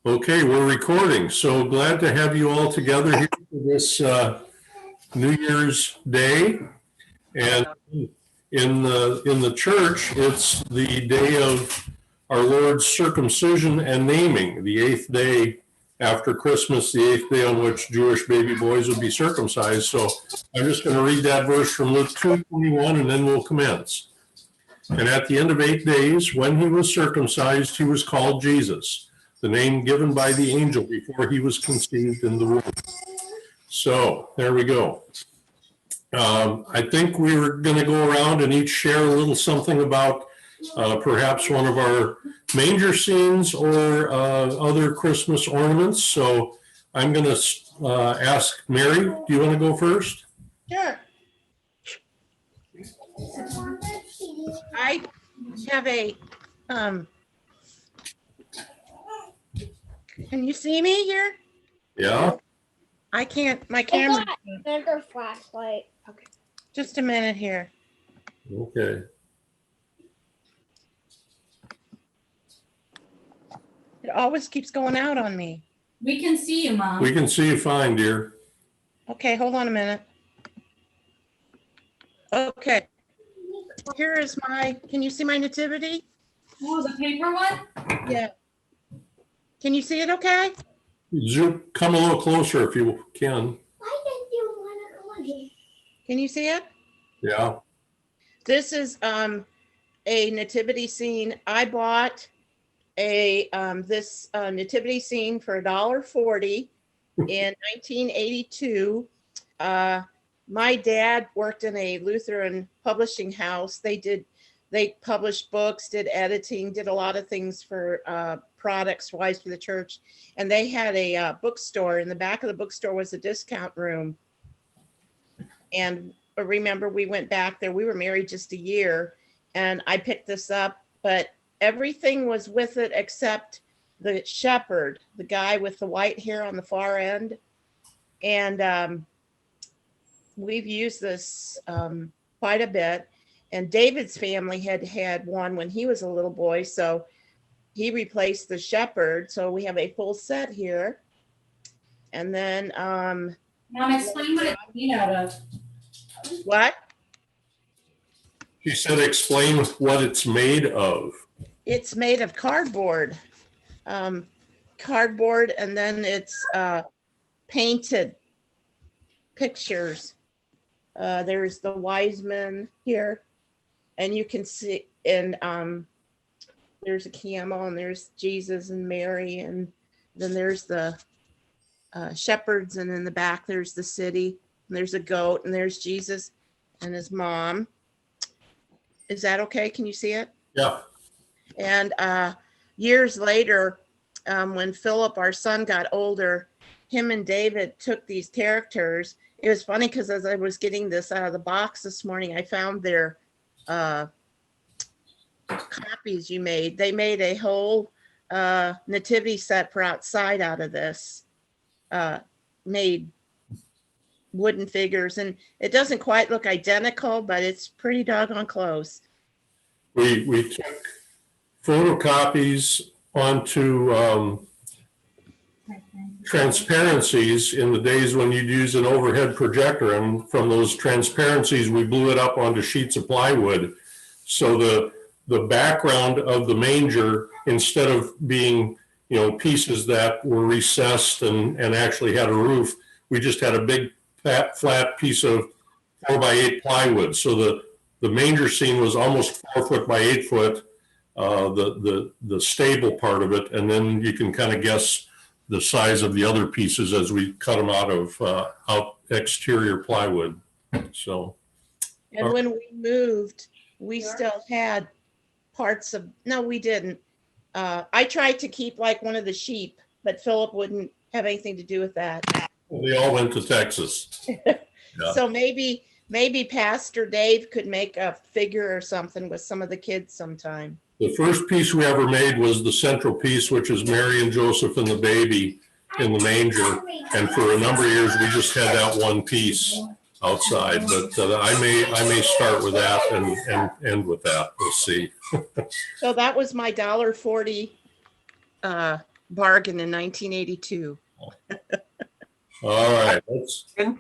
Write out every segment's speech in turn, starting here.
Okay, we're recording. So glad to have you all together here for this New Year's Day. And in the church, it's the day of our Lord's circumcision and naming, the 8th day after Christmas, the 8th day on which Jewish baby boys would be circumcised. So I'm just going to read that verse from Luke 2:21, and then we'll commence. And at the end of 8 days, when he was circumcised, he was called Jesus, the name given by the angel before he was conceived in the womb. So there we go. I think we were going to go around and each share a little something about perhaps one of our manger scenes or other Christmas ornaments. So I'm going to ask Mary, do you want to go first? Sure. I have a, can you see me here? Yeah. I can't, my camera. There's a flashlight. Okay. Just a minute here. Okay. It always keeps going out on me. We can see you, Mom. We can see you fine, dear. Okay, hold on a minute. Okay. Here is my, can you see my nativity? Oh, the paper one? Yeah. Can you see it okay? Zoom, come a little closer if you can. Why did you want to come again? Can you see it? Yeah. This is a nativity scene. I bought a this nativity scene for $1.40 in 1982. My dad worked in a Lutheran publishing house. They published books, did editing, did a lot of things for products wise for the church. And they had a bookstore. In the back of the bookstore was a discount room. And I remember we went back there. We were married just a year, and I picked this up, but everything was with it except the shepherd, the guy with the white hair on the far end. And we've used this quite a bit. And David's family had one when he was a little boy, so he replaced the shepherd. So we have a full set here. And then Mom, explain what it's made out of. what? She said explain what it's made of. It's made of cardboard. Cardboard, and then it's painted pictures. There's the wise men here, and you can see, and there's a camel, and there's Jesus and Mary, and then there's the shepherds, and in the back there's the city, and there's a goat, and there's Jesus and his mom. Is that okay? Can you see it? Yeah. And years later, when Philip, our son, got older, him and David took these characters. It was funny because as I was getting this out of the box this morning, I found their copies you made. They made a whole nativity set for outside out of this, made wooden figures. And it doesn't quite look identical, but it's pretty doggone close. We took photocopies onto transparencies in the days when you'd use an overhead projector, and from those transparencies we blew it up onto sheets of plywood. So the background of the manger, instead of being pieces that were recessed and actually had a roof, we just had a big flat piece of 4x8 plywood. So the manger scene was almost 4 foot by 8 foot, the stable part of it, and then you can kind of guess the size of the other pieces as we cut them out of exterior plywood. So, And when we moved, we still had parts of, no, we didn't. I tried to keep like one of the sheep, but Philip wouldn't have anything to do with that. they all went to Texas. Yeah. So maybe Pastor Dave could make a figure or something with some of the kids sometime. The first piece we ever made was the central piece, which is Mary and Joseph and the baby in the manger. And for a number of years, we just had that one piece outside. But I may start with that and end with that. We'll see. So that was my $1.40 bargain in 1982. All right, let's move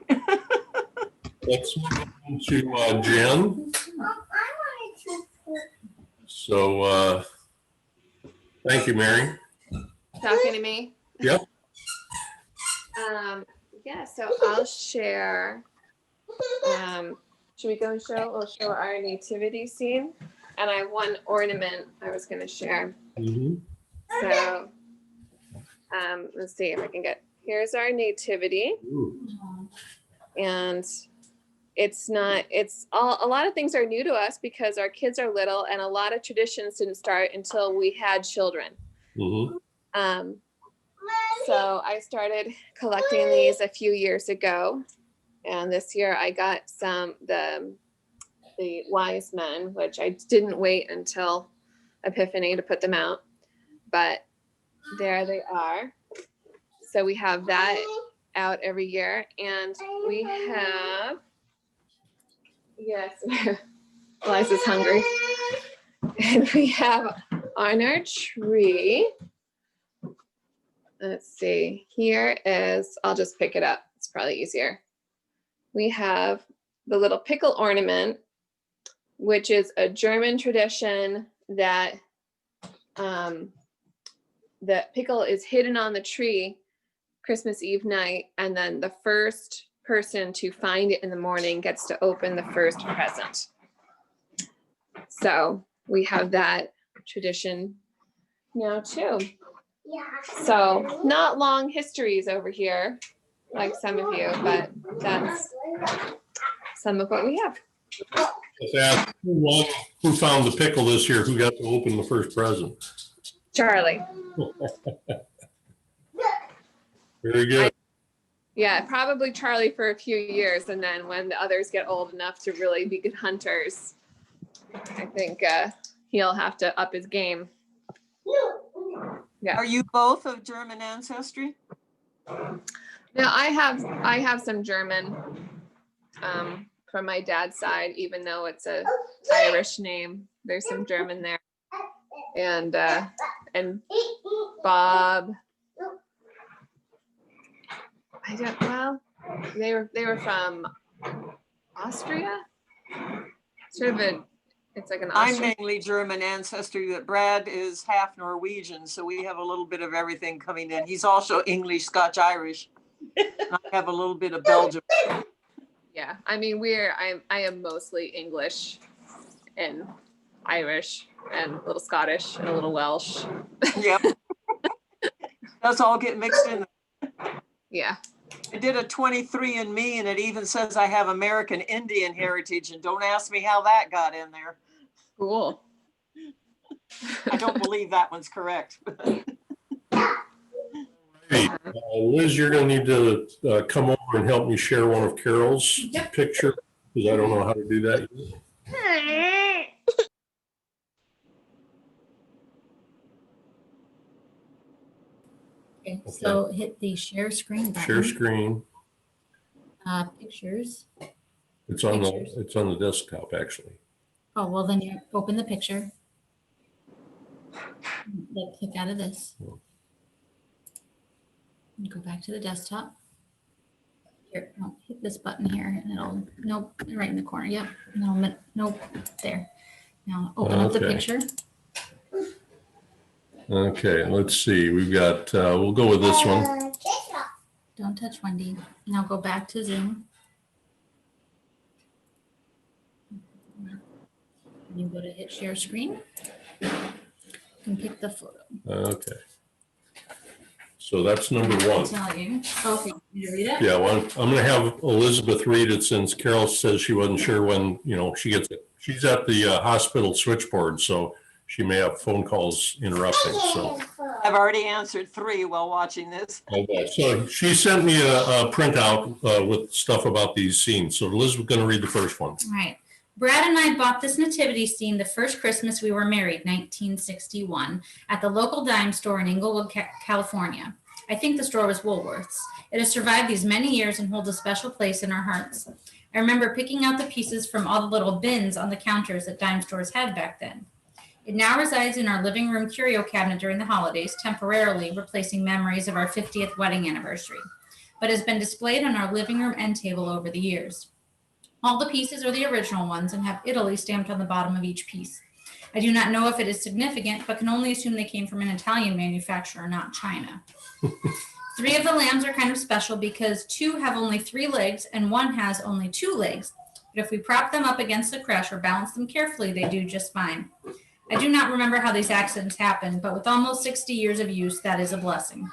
on to Jen. So thank you, Mary. Talking to me? Yep. Yeah, so I'll share. Should we go and show? We'll show our nativity scene. And I have one ornament I was going to share. Mhm. So let's see if I can get, here's our nativity. Ooh. And it's a lot of things are new to us because our kids are little and a lot of traditions didn't start until we had children. Mhm. So I started collecting these a few years ago, and this year I got the wise men, which I didn't wait until Epiphany to put them out, but there they are. So we have that out every year, and we have, yes, Eliza's hungry, and we have on our tree. Let's see, here is, I'll just pick it up. It's probably easier. We have the little pickle ornament, which is a German tradition that the pickle is hidden on the tree Christmas Eve night, and then the first person to find it in the morning gets to open the first present. So we have that tradition now too. So not long histories over here, like some of you, but that's some of what we have. Let's ask who found the pickle this year? Who got to open the first present? Charlie. Very good. Yeah, probably Charlie for a few years, and then when the others get old enough to really be good hunters, I think he'll have to up his game. Yeah. Are you both of German ancestry? Now I have some German from my dad's side, even though it's a Irish name. There's some German there, and Bob. I don't. Well, they were from Austria. Sort of a. It's like an I'm Austrian. mainly German ancestry, but Brad is half Norwegian, so we have a little bit of everything coming in. He's also English, Scotch, Irish. And I have a little bit of Belgium. Yeah, I mean I am mostly English and Irish and a little Scottish and a little Welsh. Yep. Those all get mixed in. Yeah. I did a 23andMe, and it even says I have American Indian heritage, and don't ask me how that got in there. Cool. I don't believe that one's correct. Hey, Liz, you're going to need to come over and help me share one of Carol's picture, because I don't know how to do that yet. Okay, so hit the share screen button. Share screen. Pictures. It's on Pictures. the desktop, actually. Oh, well, then you open the picture. Click out of this. And go back to the desktop. Here, no, hit this button here, and it'll, nope, right in the corner. Yep. No, nope, there. Now open up the Okay. picture. Okay, let's see. We've got, we'll go with this one. Don't touch Wendy. Now go back to Zoom. You go to hit share screen. You can pick the photo. Okay. So that's number one. Tell you. Okay, you read it? Yeah, well, I'm going to have Elizabeth read it since Carol says she wasn't sure when, she gets it. She's at the hospital switchboard, so she may have phone calls interrupting. So I've already answered 3 while watching this. okay. So she sent me a printout with stuff about these scenes. So Elizabeth's going to read the first one. All right. Brad and I bought this nativity scene the first Christmas we were married, 1961, at the local dime store in Inglewood, California. I think the store was Woolworth's. It has survived these many years and holds a special place in our hearts. I remember picking out the pieces from all the little bins on the counters that dime stores had back then. It now resides in our living room curio cabinet during the holidays, temporarily replacing memories of our 50th wedding anniversary, but has been displayed on our living room end table over the years. All the pieces are the original ones and have Italy stamped on the bottom of each piece. I do not know if it is significant, but can only assume they came from an Italian manufacturer, not China. 3 of the lambs are kind of special because 2 have only 3 legs and 1 has only 2 legs. But if we prop them up against the creche or balance them carefully, they do just fine. I do not remember how these accidents happened, but with almost 60 years of use, that is a blessing.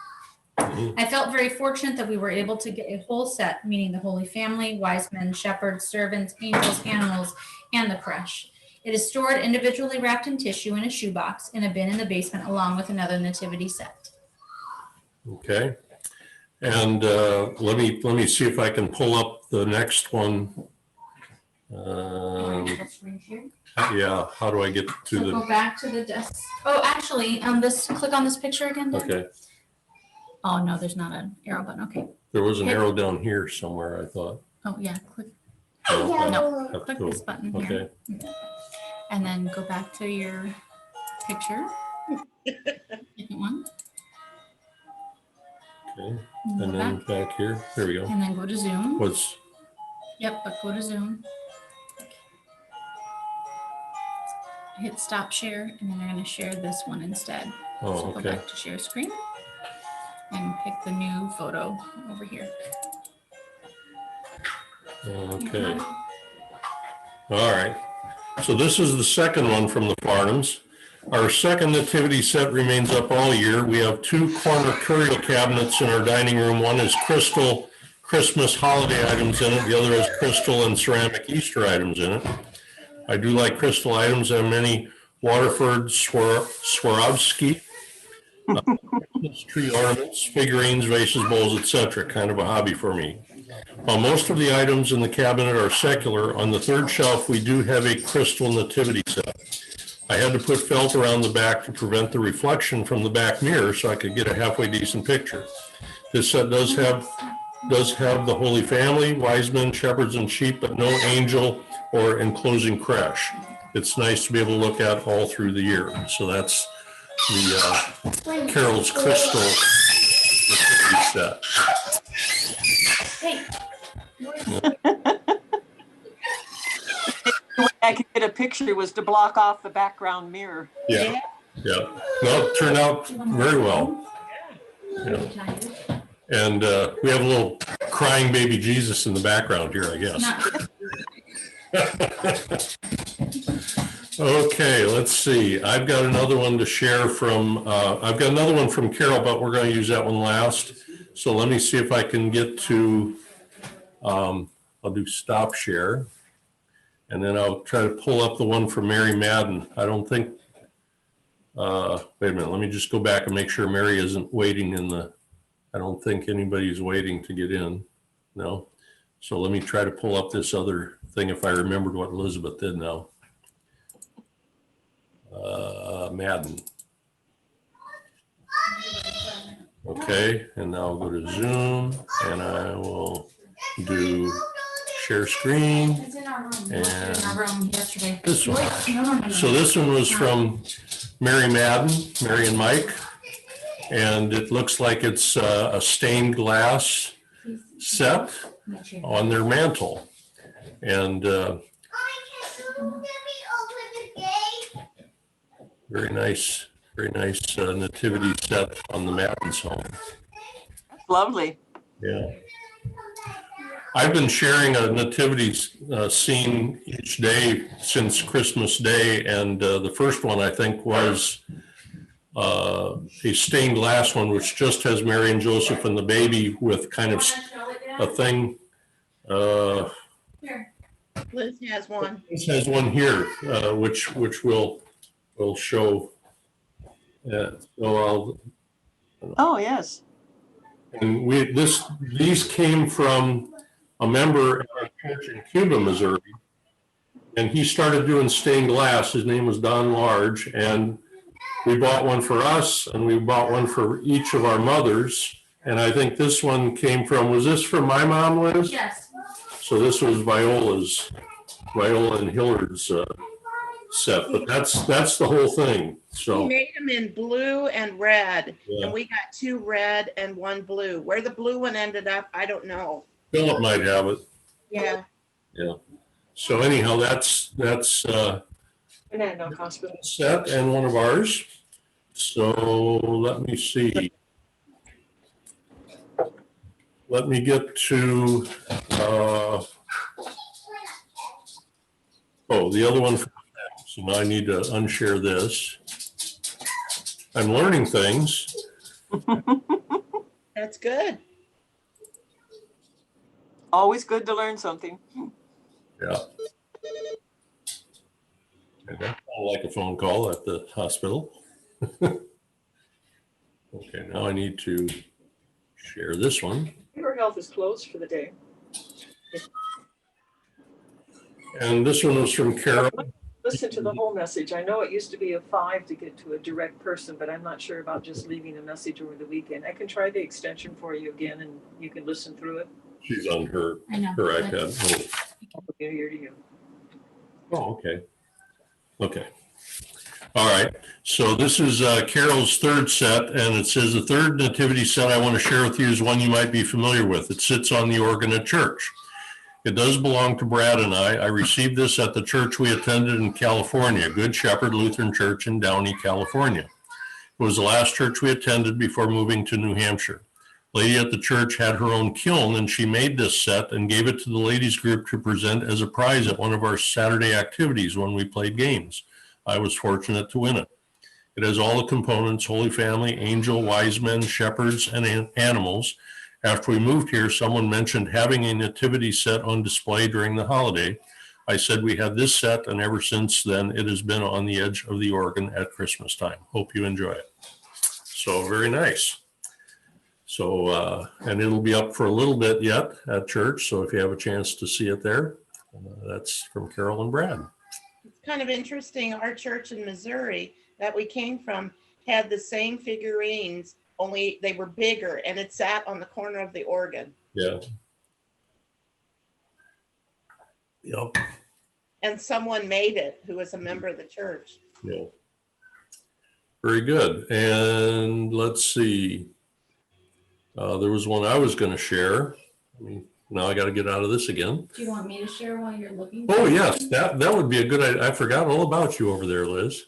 I felt very fortunate that we were able to get a whole set, meaning the Holy Family, wise men, shepherds, servants, angels, animals, and the creche. It is stored individually wrapped in tissue in a shoebox in a bin in the basement, along with another nativity set. Okay. And let me see if I can pull up the next one. Yeah, how do I get to So go back to the desk. Oh, actually, click on this picture again. Dan. Okay, Oh no, there's not an arrow button. Okay. there was an arrow down here somewhere, I thought. Oh yeah, click Oh, No. have to click go. this button here, Okay, and then go back to your picture. Second one. okay, And and go then back, back here, there we go. and then go to Zoom. What's, Yep, but go to Zoom. Hit stop share, and then you're going to share this one instead. oh, So go okay, back to share screen and pick the new photo over here. okay. All right, so this is the second one from the Farnhams. Our second nativity set remains up all year. We have 2 corner curio cabinets in our dining room. One is crystal Christmas holiday items in it. The other has crystal and ceramic Easter items in it. I do like crystal items. I have many Waterford Swarovski Christmas tree ornaments, figurines, vases, bowls, etc. Kind of a hobby for me. While most of the items in the cabinet are secular, on the 3rd shelf we do have a crystal nativity set. I had to put felt around the back to prevent the reflection from the back mirror so I could get a halfway decent picture. This set does have the Holy Family, wise men, shepherds, and sheep, but no angel or enclosing creche. It's nice to be able to look at all through the year. So that's the Carol's Crystal nativity set. The way I could get a picture was to block off the background mirror. Yeah, yeah. No, it turned out very well. Yeah. And we have a little crying baby Jesus in the background here, I guess. Okay, let's see. I've got another one to share from, I've got another one from Carol, but we're going to use that one last. So let me see if I can get to, I'll do stop share. And then I'll try to pull up the one from Mary Madden. I don't think, wait a minute, let me just go back and make sure Mary isn't waiting in the, I don't think anybody's waiting to get in. No. So let me try to pull up this other thing if I remembered what Elizabeth did now. Madden. Okay, and now I'll go to Zoom and I will do share screen. It's in our room. And It's in our room yesterday. this one. Wait, no. So this one was from Mary Madden, Mary and Mike. And it looks like it's a stained glass set on their mantle. And very nice nativity set on the Madden's home. Lovely. Yeah. I've been sharing a nativity scene each day since Christmas Day. And the first one I think was a stained glass one, which just has Mary and Joseph and the baby with kind of a thing. Liz has one. This has one here, which we'll show. So I'll, Oh, yes. and these came from a member at our church in Cuba, Missouri, and he started doing stained glass. His name was Don Large, and we bought one for us, and we bought one for each of our mothers. And I think this one came from, was this from my mom, Liz? Yes. So this was Viola and Hillard's set, but that's the whole thing. He So made them in blue and red, yeah. and we got 2 red and 1 blue. Where the blue one ended up, I don't know. Philip might have it. Yeah. So anyhow, that's Montauk Hospital. set and one of ours. So let me see. Let me get to, the other one. So now I need to unshare this. I'm learning things. That's good. Always good to learn something. Yeah. And that sounded like a phone call at the hospital. Okay, now I need to share this one. Your health is closed for the day. And this one was from Carol. Listen to the whole message. I know it used to be a 5 to get to a direct person, but I'm not sure about just leaving a message over the weekend. I can try the extension for you again and you can listen through it. She's on her I know. iPad. New Year to you. Oh, okay. Okay. All right. So this is Carol's third set, and it says the third nativity set I want to share with you is one you might be familiar with. It sits on the organ at church. It does belong to Brad and I. I received this at the church we attended in California, Good Shepherd Lutheran Church in Downey, California. It was the last church we attended before moving to New Hampshire. Lady at the church had her own kiln, and she made this set and gave it to the ladies group to present as a prize at one of our Saturday activities when we played games. I was fortunate to win it. It has all the components: Holy Family, angel, wise men, shepherds, and animals. After we moved here, someone mentioned having a nativity set on display during the holiday. I said we had this set, and ever since then, it has been on the edge of the organ at Christmas time. Hope you enjoy it. So very nice. So, and it'll be up for a little bit yet at church. So if you have a chance to see it there, that's from Carol and Brad. It's kind of interesting. Our church in Missouri that we came from had the same figurines, only they were bigger, and it sat on the corner of the organ. Yeah. Yep. And someone made it who was a member of the church. Yeah. Very good. And let's see. There was one I was going to share. I mean, now I got to get out of this again. Do you want me to share while you're looking? Oh yes, that would be a good idea. I forgot all about you over there, Liz.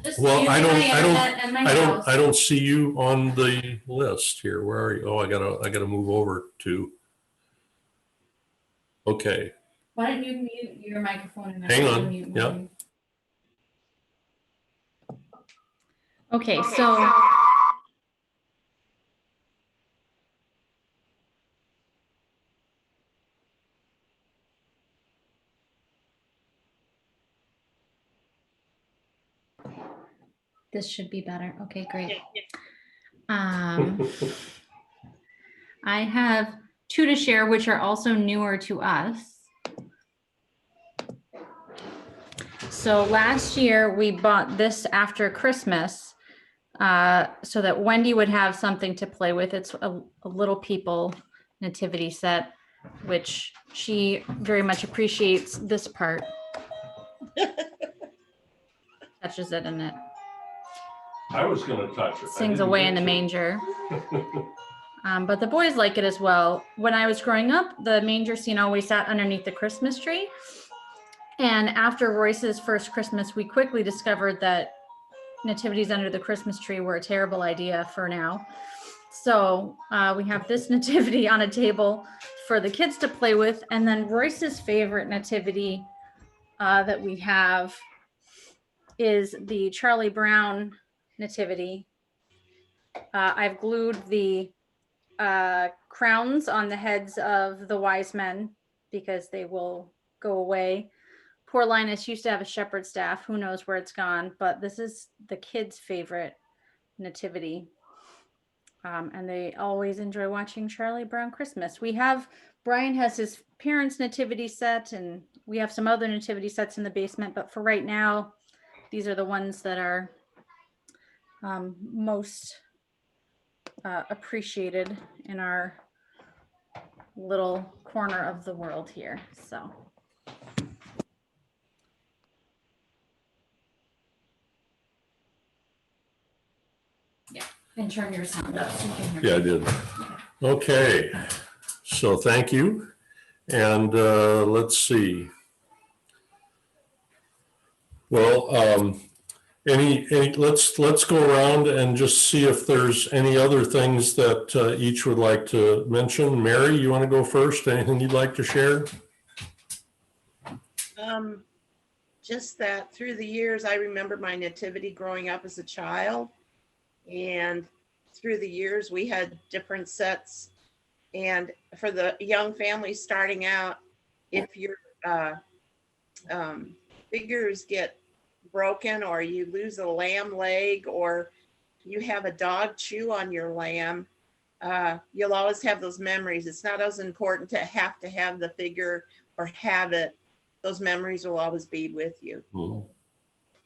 Just Well, using I my internet and my house. I don't see you on the list here. Where are you? Oh, I gotta move over to. Okay. Why don't you mute your microphone and Hang I'll on. unmute Yep. mine. Okay, so this should be better. Okay, great. I have 2 to share, which are also newer to us. So last year we bought this after Christmas so that Wendy would have something to play with. It's a little people nativity set, which she very much appreciates this part. Touches it and it I was going to touch it. sings away in the manger. But the boys like it as well. When I was growing up, the manger scene always sat underneath the Christmas tree. And after Royce's first Christmas, we quickly discovered that nativities under the Christmas tree were a terrible idea for now. So we have this nativity on a table for the kids to play with. And then Royce's favorite nativity that we have is the Charlie Brown nativity. I've glued the crowns on the heads of the wise men because they will go away. Poor Linus used to have a shepherd staff. Who knows where it's gone, but this is the kids' favorite nativity. And they always enjoy watching Charlie Brown Christmas. Brian has his parents' nativity set, and we have some other nativity sets in the basement, but for right now, these are the ones that are most appreciated in our little corner of the world here. So And turn your sound up. So you can hear Yeah, I me. did. Okay, so thank you. And let's see. Well, let's go around and just see if there's any other things that each would like to mention. Mary, you want to go first? Anything you'd like to share? Just that through the years, I remember my nativity growing up as a child. And through the years, we had different sets. And for the young families starting out, if your figures get broken or you lose a lamb leg or you have a dog chew on your lamb, you'll always have those memories. It's not as important to have the figure or have it. Those memories will always be with you. Mhm.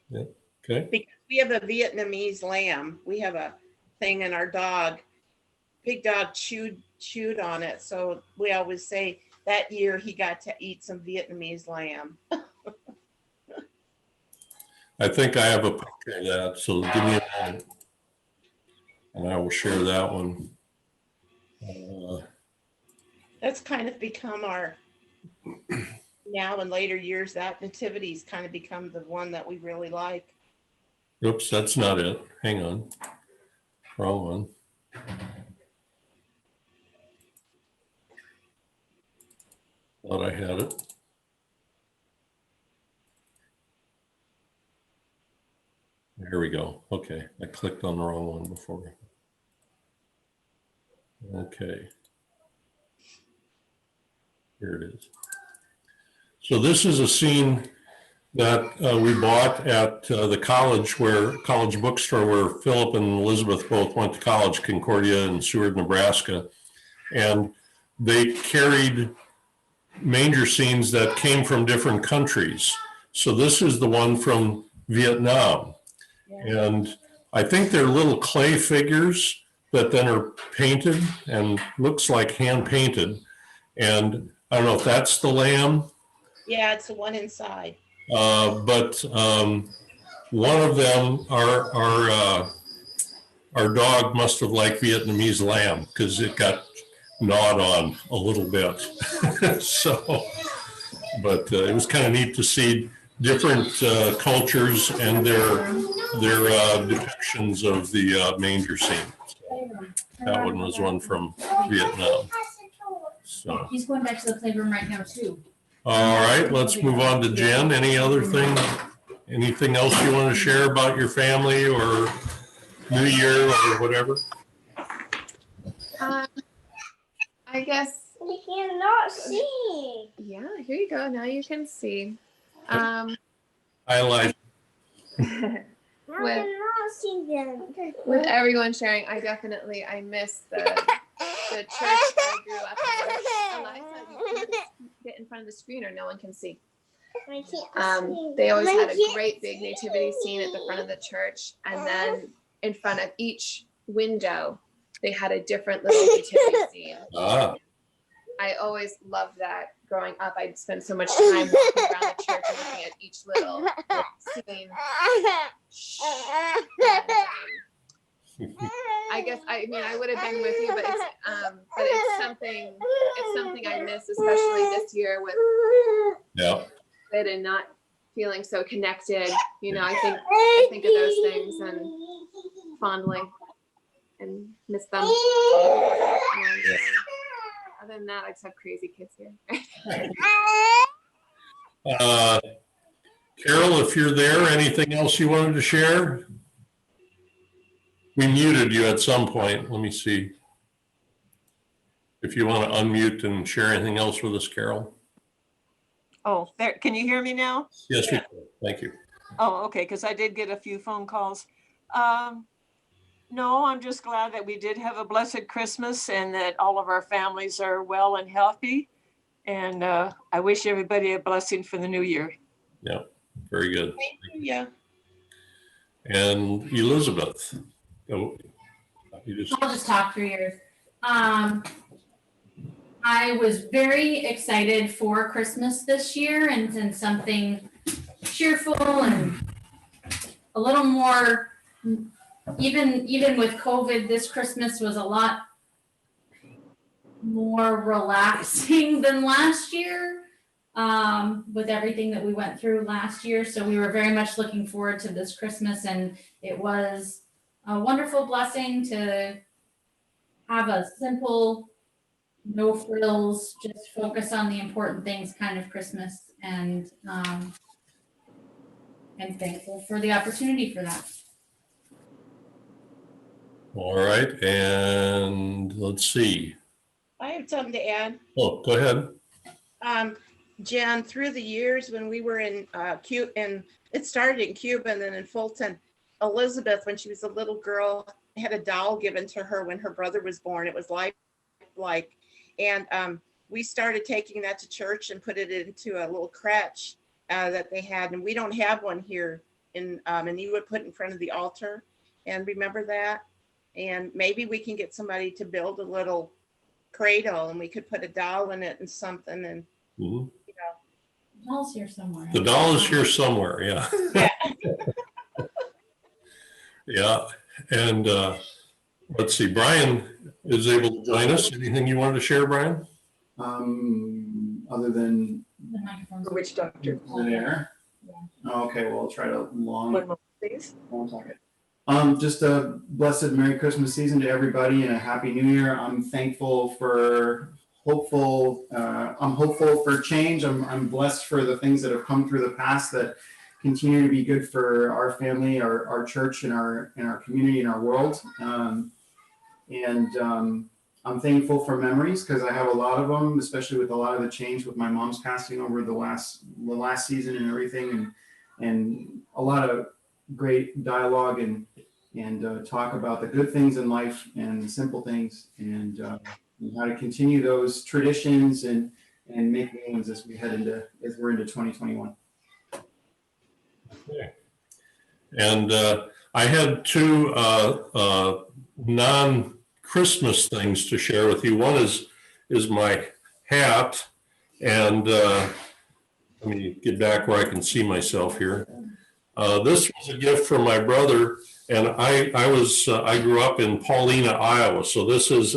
Yeah. Okay. Because we have a Vietnamese lamb. We have a thing in our dog. Big dog chewed on it. So we always say that year he got to eat some Vietnamese lamb. I think I have a picture of that, so give me a moment. And I will share that one. That's kind of become our, now in later years, that nativity's kind of become the one that we really like. Oops, that's not it. Hang on. Wrong one. Thought I had it. Here we go. Okay, I clicked on the wrong one before. Okay. Here it is. So this is a scene that we bought at the college bookstore where Philip and Elizabeth both went to college, Concordia in Seward, Nebraska. And they carried manger scenes that came from different countries. So this is the one from Vietnam. And I think they're little clay figures that then are painted and looks like hand painted. And I don't know if that's the lamb. Yeah, it's the one inside. But one of them, our dog must have liked Vietnamese lamb because it got gnawed on a little bit. So, but it was kind of neat to see different cultures and their depictions of the manger scene. So that one was one from Vietnam. So. He's going back to the playroom right now too. All right, let's move on to Jen. Anything else you want to share about your family or New Year or whatever? I guess, We cannot see. yeah, here you go. Now you can see. Highlight. I cannot see them. With everyone sharing, I miss the church I grew up in. Eliza, you can get in front of the screen or no one can see. I can't see. They always had a great big nativity scene at the front of the church, and then in front of each window, they had a different little nativity scene. Ah, I always loved that. Growing up, I'd spend so much time walking around the church and looking at each little scene. And, I guess I would have been with you, but it's something I miss, especially this year with yeah. it and not feeling so connected. I think of those things and fondly and miss them. And, other than that, I just have crazy kids here. Carol, if you're there, anything else you wanted to share? We muted you at some point. Let me see. If you want to unmute and share anything else with us, Carol. Oh, there, can you hear me now? Yes, we can. Thank you. Oh, okay, because I did get a few phone calls. No, I'm just glad that we did have a blessed Christmas and that all of our families are well and healthy. And I wish everybody a blessing for the new year. Yeah, very good. Yeah. And Elizabeth. Oh, I'll just talk for yours. I was very excited for Christmas this year and something cheerful and a little more even with COVID, this Christmas was a lot more relaxing than last year, with everything that we went through last year. So we were very much looking forward to this Christmas, and it was a wonderful blessing to have a simple, no frills, just focus on the important things kind of Christmas, and I'm thankful for the opportunity for that. All right, and let's see. I have something to add. Oh, go ahead. Jen, through the years when we were in Cuba, and it started in Cuba and then in Fulton, Elizabeth, when she was a little girl, had a doll given to her when her brother was born. It was like, and we started taking that to church and put it into a little crèche that they had, and we don't have one here in, and you would put in front of the altar. And remember that? And maybe we can get somebody to build a little cradle, and we could put a doll in it and something, and Mhm. The doll's here somewhere. The doll is here somewhere, yeah. Yeah, and let's see, Brian is able to join us. Anything you wanted to share, Brian? Other than The microphone's The witch doctor. there. Okay, well, I'll try to One moment, please. One second. Just a blessed Merry Christmas season to everybody and a Happy New Year. I'm thankful for I'm hopeful for change. I'm blessed for the things that have come through the past that continue to be good for our family, our church, and our community and our world. I'm thankful for memories because I have a lot of them, especially with a lot of the change with my mom's passing over the last season and everything, and a lot of great dialogue and talk about the good things in life and the simple things, and how to continue those traditions and make new ones as we're into 2021. Okay. And I had two non-Christmas things to share with you. One is my hat, and let me get back where I can see myself here. This was a gift from my brother, and I grew up in Paulina, Iowa. So this is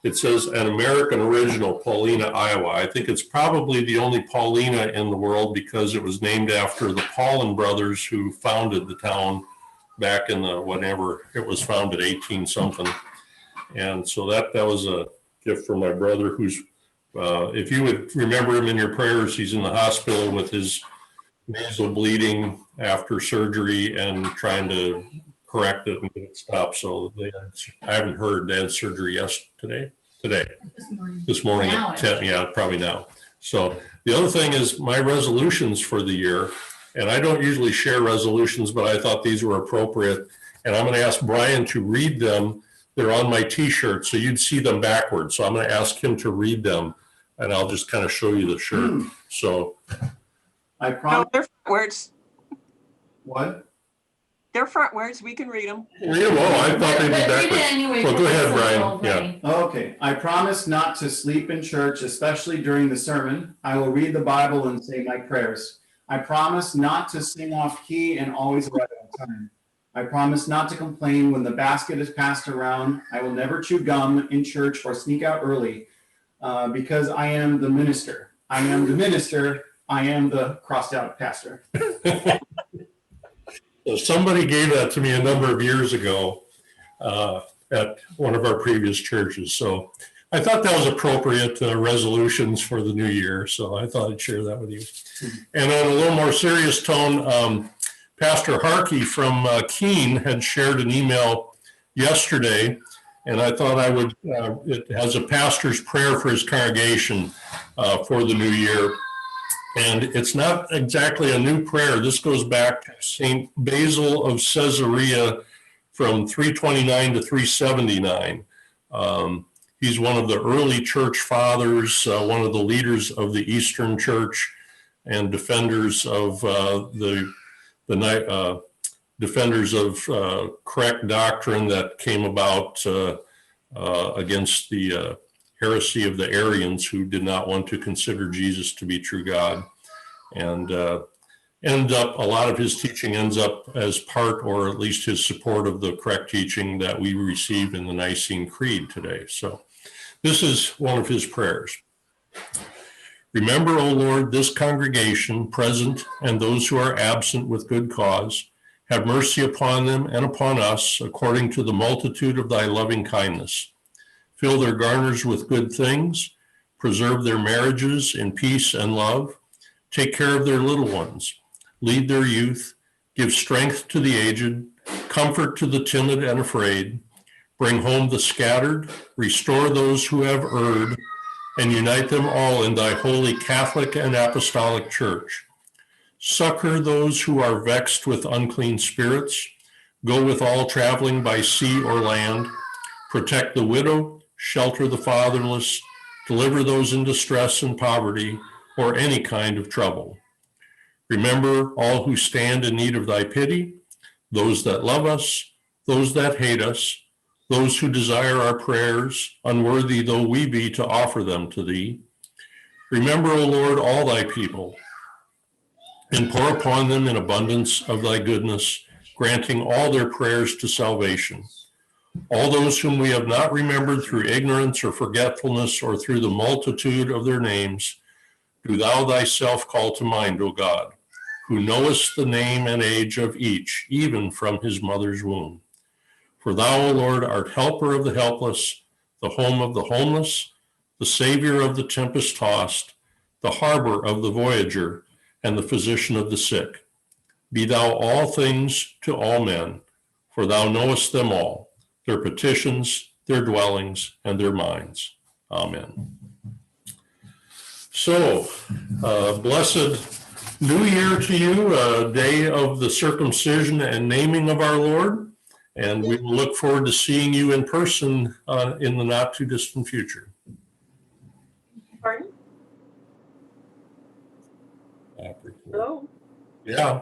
it says an American original, Paulina, Iowa. I think it's probably the only Paulina in the world because it was named after the Paulin brothers who founded the town back in the, whenever it was founded, 18 something. And so that was a gift from my brother, who's, if you would remember him in your prayers, he's in the hospital with his nasal bleeding after surgery and trying to correct it and get it stopped. So I haven't heard they had surgery today. This morning Now at 10, yeah, probably now. So the other thing is my resolutions for the year, and I don't usually share resolutions, but I thought these were appropriate. And I'm going to ask Brian to read them. They're on my t-shirt, so you'd see them backwards. So I'm going to ask him to read them, and I'll just kind of show you the shirt. So I No, promise. they're front words. What? They're front words. We can read them. read them all. I thought they'd be But read it backwards. anyway, Well, go because ahead, it's Brian. all Yeah. very- Okay. I promise not to sleep in church, especially during the sermon. I will read the Bible and say my prayers. I promise not to sing off key and always arrive on time. I promise not to complain when the basket is passed around. I will never chew gum in church or sneak out early because I am the minister. I am the minister. I am the crossed out pastor. So somebody gave that to me a number of years ago at one of our previous churches. So I thought that was appropriate resolutions for the new year. So I thought I'd share that with you. And on a little more serious tone, Pastor Harkey from Keene had shared an email yesterday, and I thought I would, it has a pastor's prayer for his congregation for the new year. And it's not exactly a new prayer. This goes back to St. Basil of Caesarea from 329 to 379. He's one of the early church fathers, one of the leaders of the Eastern Church, and defenders of defenders of correct doctrine that came about against the heresy of the Arians, who did not want to consider Jesus to be true God. And a lot of his teaching ends up as part, or at least his support of the correct teaching that we received in the Nicene Creed today. So this is one of his prayers. Remember, O Lord, this congregation present and those who are absent with good cause. Have mercy upon them and upon us according to the multitude of thy loving kindness. Fill their garners with good things. Preserve their marriages in peace and love. Take care of their little ones. Lead their youth. Give strength to the aged. Comfort to the timid and afraid. Bring home the scattered. Restore those who have erred. And unite them all in thy holy Catholic and Apostolic Church. Succor those who are vexed with unclean spirits. Go with all traveling by sea or land. Protect the widow. Shelter the fatherless. Deliver those in distress and poverty or any kind of trouble. Remember all who stand in need of thy pity, those that love us, those that hate us, those who desire our prayers, unworthy though we be to offer them to thee. Remember, O Lord, all thy people, and pour upon them in abundance of thy goodness, granting all their prayers to salvation. All those whom we have not remembered through ignorance or forgetfulness or through the multitude of their names, do thou thyself call to mind, O God, who knowest the name and age of each, even from his mother's womb. For thou, O Lord, art helper of the helpless, the home of the homeless, the savior of the tempest-tossed, the harbor of the voyager, and the physician of the sick. Be thou all things to all men, for thou knowest them all, their petitions, their dwellings, and their minds. Amen. So, blessed New Year to you, a day of the circumcision and naming of our Lord, and we will look forward to seeing you in person in the not too distant future. Pardon? Hello? Yeah.